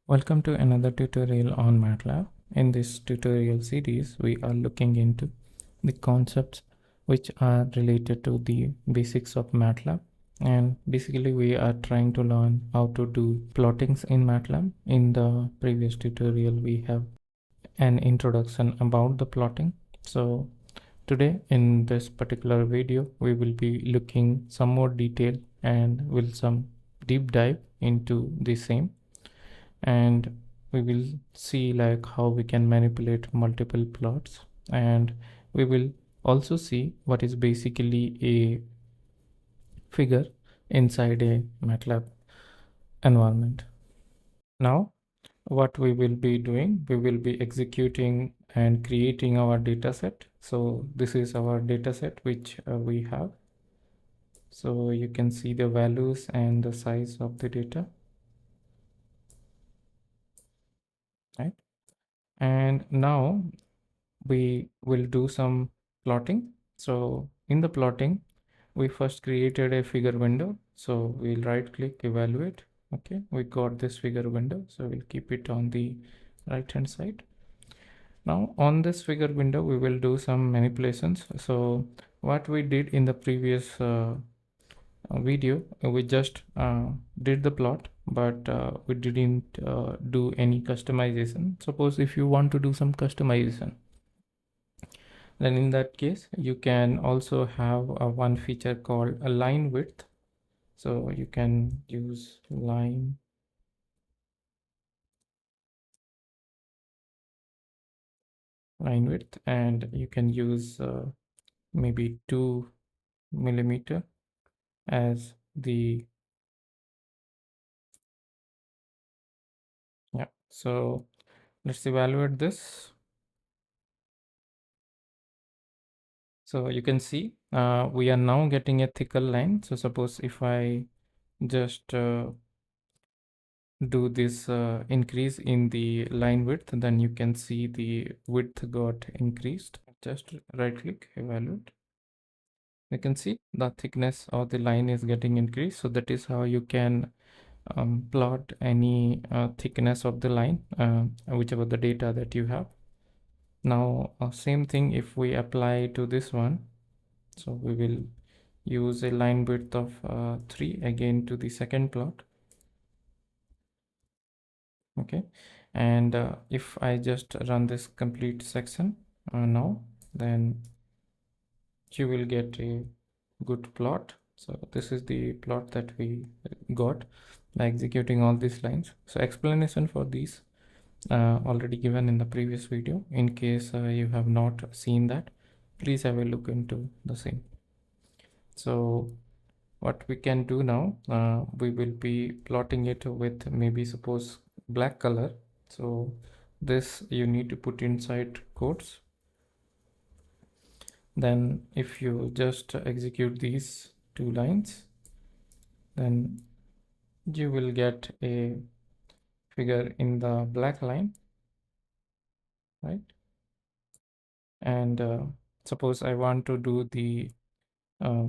Welcome to another tutorial on MATLAB. In this tutorial series, we are looking into the concepts which are related to the basics of MATLAB. And basically, we are trying to learn how to do plottings in MATLAB. In the previous tutorial, we have an introduction about the plotting. So today in this particular video, we will be looking some more detail and will some deep dive into the same, and we will see like how we can manipulate multiple plots, and we will also see what is basically a figure inside a MATLAB environment. Now what we will be doing, we will be executing and creating our data set. So this is our data set which we have. So you can see the values and the size of the data, right? And now we will do some plotting. So in the plotting, we first created a figure window. So we'll right click, evaluate. Okay, we got this figure window. So we'll keep it on the right hand side. Now on this figure window, we will do some manipulations. So what we did in the previous video, we just did the plot, but we didn't do any customization. Suppose if you want to do some customization, then in that case you can also have one feature called a line width. So you can use line width, and you can use maybe 2 millimeter as the, yeah. So let's evaluate this. So you can see we are now getting a thicker line. So suppose if I just do this increase in the line width, then you can see the width got increased. Just right click, evaluate. You can see the thickness of the line is getting increased. So that is how you can plot any thickness of the line, whichever the data that you have. Now same thing if we apply to this one. So we will use a line width of 3 again to the second plot. Okay, and if I just run this complete section now, then you will get a good plot. So this is the plot that we got by executing all these lines. So explanation for these already given in the previous video. In case you have not seen that, please have a look into the same. So what we can do now, we will be plotting it with maybe suppose black color. So this you need to put inside quotes. Then if you just execute these two lines, then you will get a figure in the black line, right? And suppose I want to do the uh,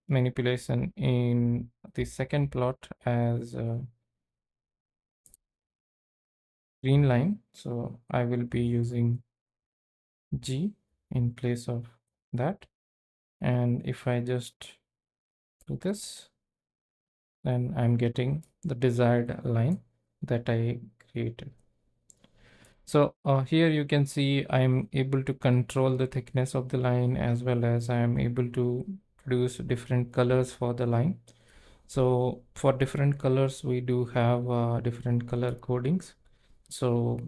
manipulation in the second plot as green line. So I will be using G in place of that. And if I just do this, then I'm getting the desired line that I created. So here you can see I'm able to control the thickness of the line, as well as I am able to produce different colors for the line. So for different colors, we do have different color codings. So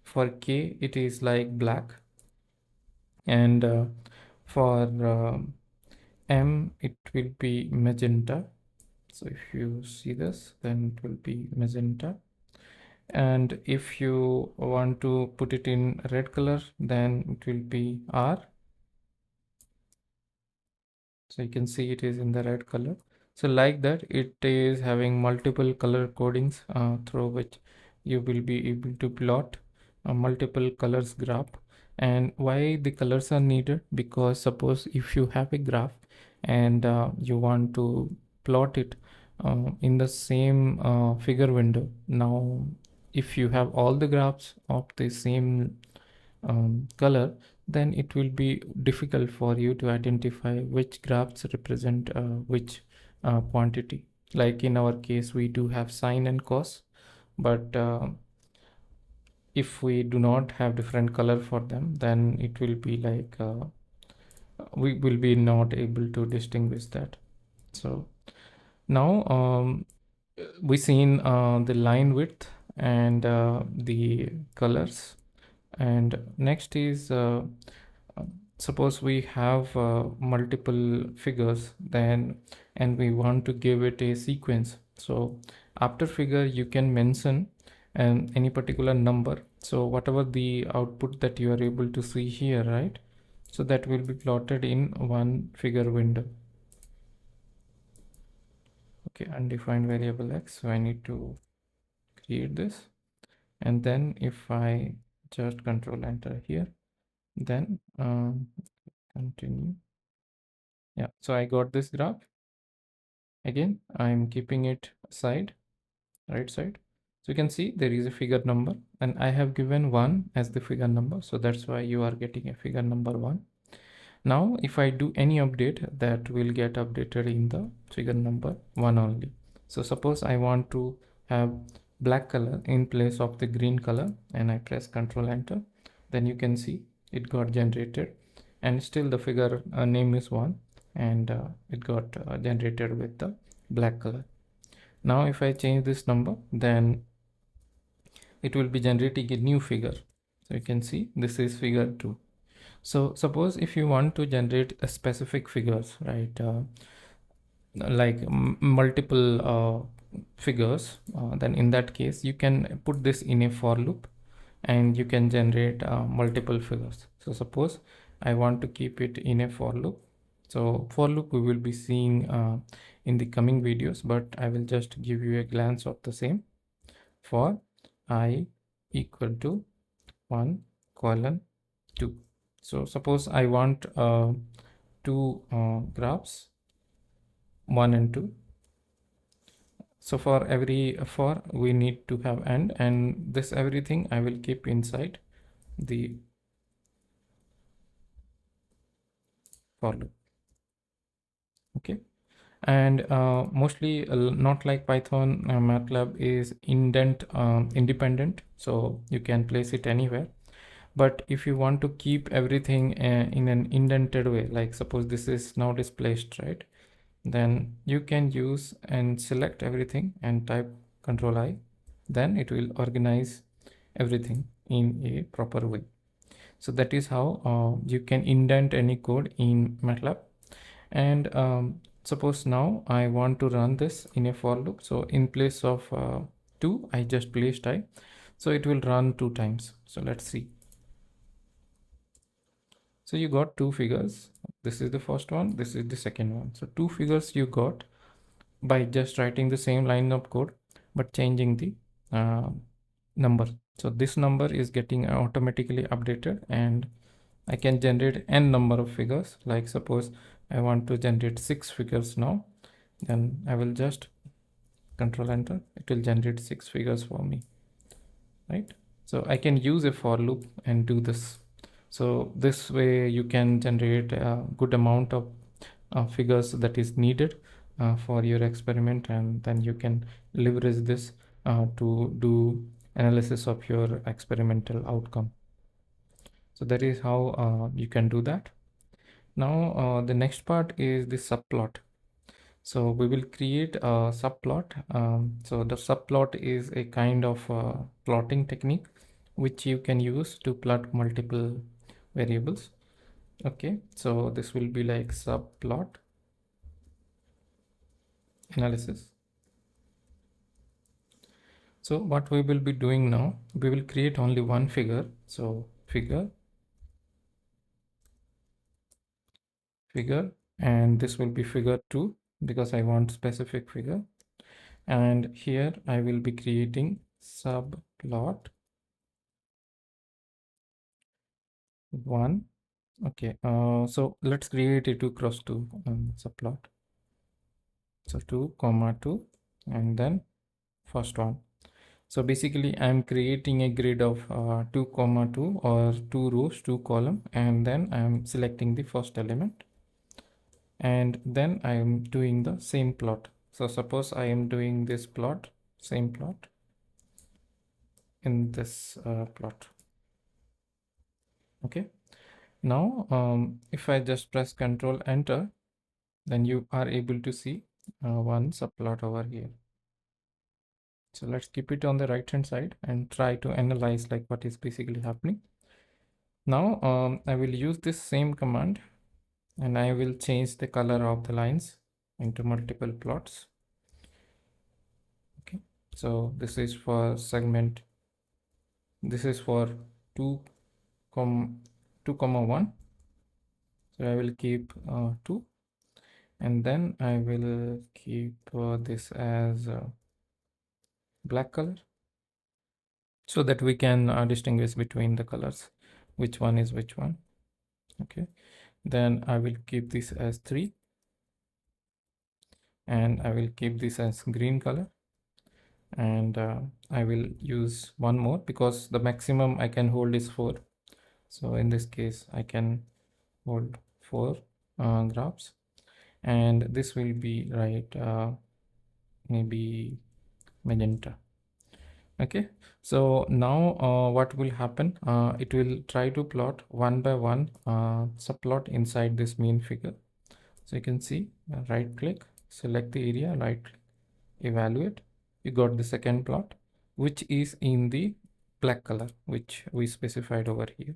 for K, it is like black, and for M, it will be magenta. So if you see this, then it will be magenta. And if you want to put it in red color, then it will be R. So you can see it is in the red color. So like that, it is having multiple color codings through which you will be able to plot multiple colors graph. And why the colors are needed? Because suppose if you have a graph and you want to plot it in the same figure window. Now if you have all the graphs of the same color, then it will be difficult for you to identify which graphs represent which quantity. Like in our case, we do have sine and cos, but if we do not have different color for them, then it will be like we will be not able to distinguish that. So now we seen the line width and the colors, and next is uh, suppose we have multiple figures then, and we want to give it a sequence. So after figure you can mention any particular number, so whatever the output that you are able to see here, right? So that will be plotted in one figure window. Okay, undefined variable x, so I need to create this, and then if I just control enter here, then continue. Yeah, so I got this graph. Again, I'm keeping it side, right side. So you can see there is a figure number, and I have given 1 as the figure number, so that's why you are getting a figure number 1. Now if I do any update, that will get updated in the figure number 1 only. So suppose I want to have black color in place of the green color, and I press Ctrl Enter, then you can see it got generated, and still the figure name is 1, and it got generated with the black color. Now if I change this number, then it will be generating a new figure. So you can see this is figure 2. So suppose if you want to generate a specific figures, right, like multiple figures, then in that case you can put this in a for loop, and you can generate multiple figures. So suppose I want to keep it in a for loop. So for loop we will be seeing in the coming videos, but I will just give you a glance of the same. For I equal to 1 colon 2. So suppose I want two graphs, 1 and 2. So for every for we need to have and this everything I will keep inside the for loop. Okay, and mostly not like Python, MATLAB is indent independent, so you can place it anywhere. But if you want to keep everything in an indented way, like suppose this is now displaced, right, then you can use and select everything and type Control I, then it will organize everything in a proper way. So that is how you can indent any code in MATLAB. And suppose now I want to run this in a for loop, so in place of 2 I just placed I, so it will run 2 times. So let's see. So you got two figures. This is the first one, this is the second one. So two figures you got by just writing the same line of code but changing the number. So this number is getting automatically updated, and I can generate n number of figures. Like suppose I want to generate 6 figures now, then I will just Control Enter, it will generate 6 figures for me, right? So I can use a for loop and do this. So this way you can generate a good amount of figures that is needed for your experiment, and then you can leverage this to do analysis of your experimental outcome. So that is how you can do that. Now the next part is the subplot. So we will create a subplot. So the subplot is a kind of plotting technique which you can use to plot multiple variables. Okay, so this will be like subplot analysis. So what we will be doing now, we will create only one figure. So figure, and this will be figure 2 because I want specific figure. And here I will be creating subplot 1. Okay, so let's create a 2 cross 2 subplot. So 2 comma 2, and then first one. So basically I'm creating a grid of 2 comma 2 or 2 rows, 2 column, and then I'm selecting the first element, and then I am doing the same plot. So suppose I am doing this plot, same plot in this plot. Okay. Now, if I just press Control Enter, then you are able to see one subplot over here. So let's keep it on the right hand side and try to analyze like what is basically happening. Now I will use this same command and I will change the color of the lines into multiple plots. Okay, so this is for segment, this is for 2 comma 1. So I will keep 2, and then I will keep this as black color, so that we can distinguish between the colors, which one is which one. Okay, then I will keep this as 3, and I will keep this as green color, and I will use one more because the maximum I can hold is 4. So in this case I can hold 4 graphs, and this will be right maybe magenta. Okay, so now what will happen, it will try to plot one by one subplot inside this main figure. So you can see, right click, select the area, right click, evaluate. You got the second plot, which is in the black color, which we specified over here.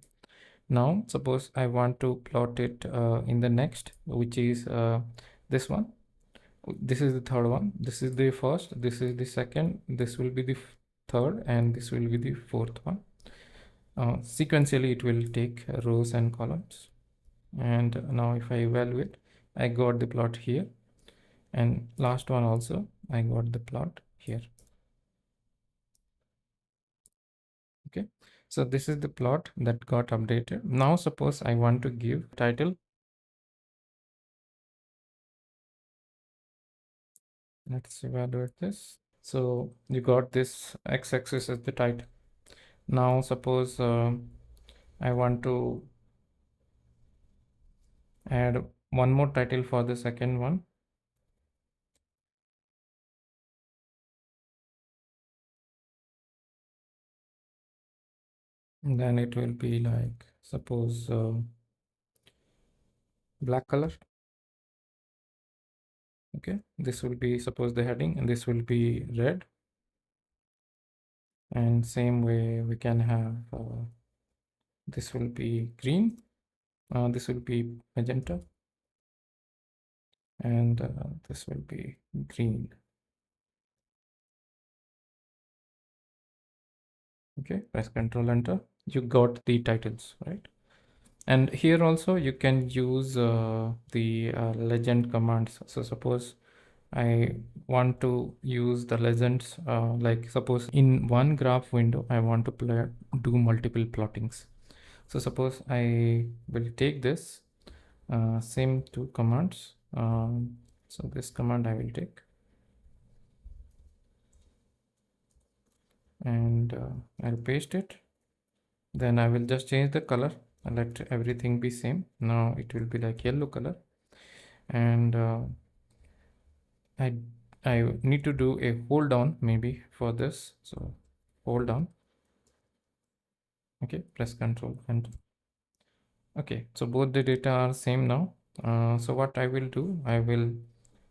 Now suppose I want to plot it in the next, which is this one. This is the third one, this is the first, this is the second, this will be the third, and this will be the fourth one. Sequentially it will take rows and columns. And now if I evaluate, I got the plot here, and last one also I got the plot here. Okay, so this is the plot that got updated. Now suppose I want to give title. Let's evaluate this. So you got this x-axis as the title. Now suppose I want to add one more title for the second one. And then it will be like, suppose black color. Okay, this will be suppose the heading, and this will be red. And same way we can have this will be green, this will be magenta, and this will be green. Okay, press Control Enter. You got the titles, right? And here also you can use the legend commands. So suppose I want to use the legends, like suppose in one graph window I want to do multiple plottings. So suppose I will take this same two commands. So this command I will take, and I'll paste it. Then I will just change the color and let everything be same. Now it will be like yellow color, and I need to do a hold down maybe for this. So hold down. Okay, press Control and okay. So both the data are same now. So what I will do, I will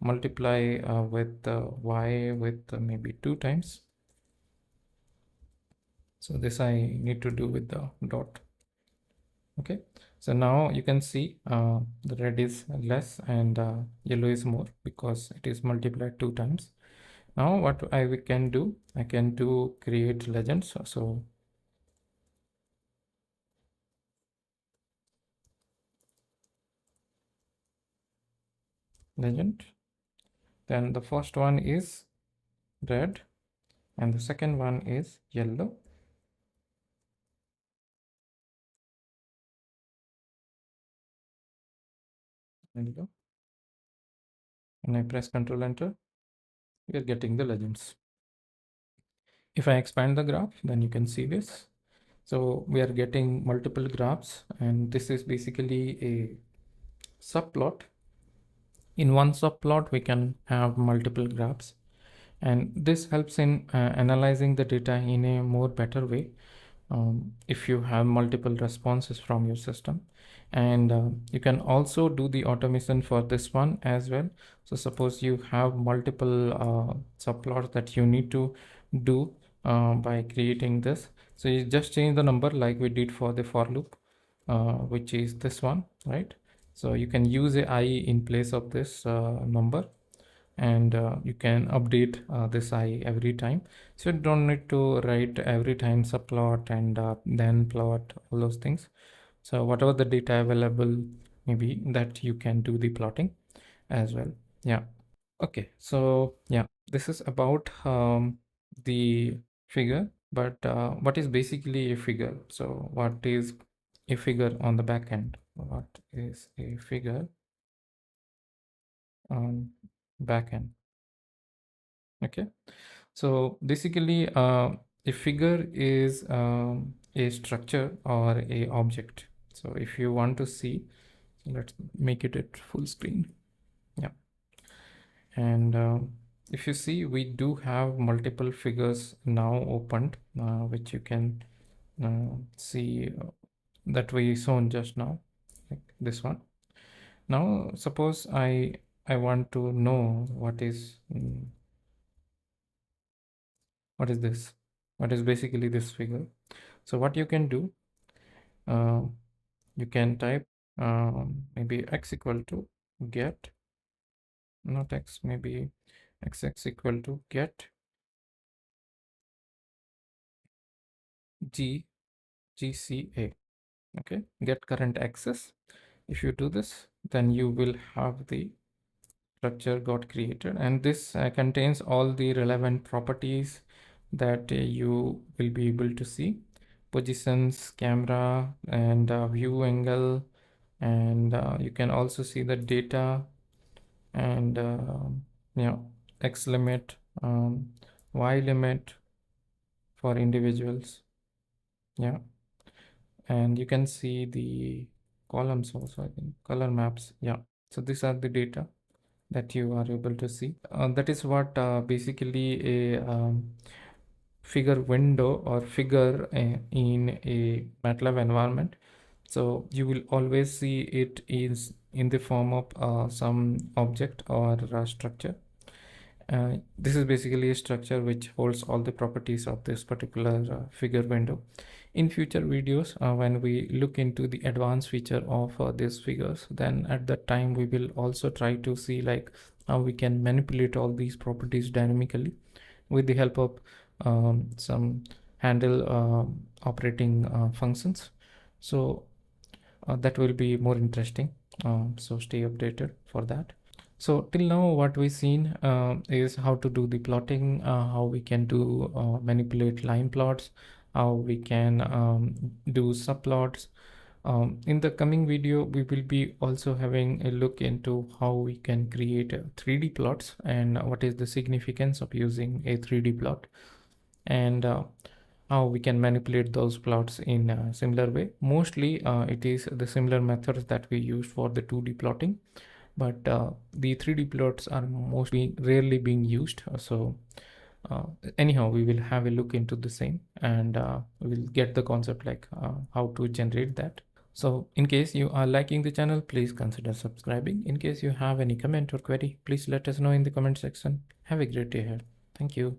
multiply with y with maybe 2 times. So this I need to do with the dot. Okay, so now you can see the red is less and yellow is more because it is multiplied 2 times. Now what I can do, I can do create legends. So legend, then the first one is red and the second one is yellow. Yellow. And I press Control Enter, we are getting the legends. If I expand the graph, then you can see this. So we are getting multiple graphs, and this is basically a subplot. In one subplot, we can have multiple graphs, and this helps in analyzing the data in a more better way. If you have multiple responses from your system, and you can also do the automation for this one as well. So suppose you have multiple subplots that you need to do by creating this. So you just change the number like we did for the for loop, which is this one, right? So you can use a I in place of this number, and you can update this I every time. So you don't need to write every time subplot and then plot, all those things. So whatever the data available, maybe that you can do the plotting as well. Yeah. Okay. So yeah, this is about the figure, but what is basically a figure? So what is a figure on the back end? What is a figure on back end? Okay. So basically, a figure is a structure or a object. So if you want to see, let's make it at full screen. Yeah. And if you see, we do have multiple figures now opened, which you can see that we shown just now, like this one. Now, suppose I want to know what is this? What is basically this figure? So what you can do, uh, you can type maybe x equal to get, not x, maybe x equal to get gca. Okay, get current access. If you do this, then you will have the structure got created, and this contains all the relevant properties that you will be able to see: positions, camera, and view angle, and you can also see the data, and yeah, x limit, y limit for individuals. Yeah, and you can see the columns also, I think, color maps. Yeah, so these are the data that you are able to see. That is what basically a figure window or figure in a MATLAB environment. So you will always see it is in the form of some object or structure. This is basically a structure which holds all the properties of this particular figure window. In future videos, when we look into the advanced feature of these figures, then at that time we will also try to see like how we can manipulate all these properties dynamically with the help of some handle operating functions. So that will be more interesting. So stay updated for that. So till now, what we've seen is how to do the plotting, how we can do manipulate line plots, how we can do subplots. In the coming video, we will be also having a look into how we can create 3D plots and what is the significance of using a 3D plot, and how we can manipulate those plots in a similar way. Mostly, it is the similar methods that we use for the 2D plotting, but the 3D plots are mostly rarely being used. So uh, anyhow, we will have a look into the same, and we'll get the concept like how to generate that. So in case you are liking the channel, please consider subscribing. In case you have any comment or query, please let us know in the comment section. Have a great day ahead. Thank you.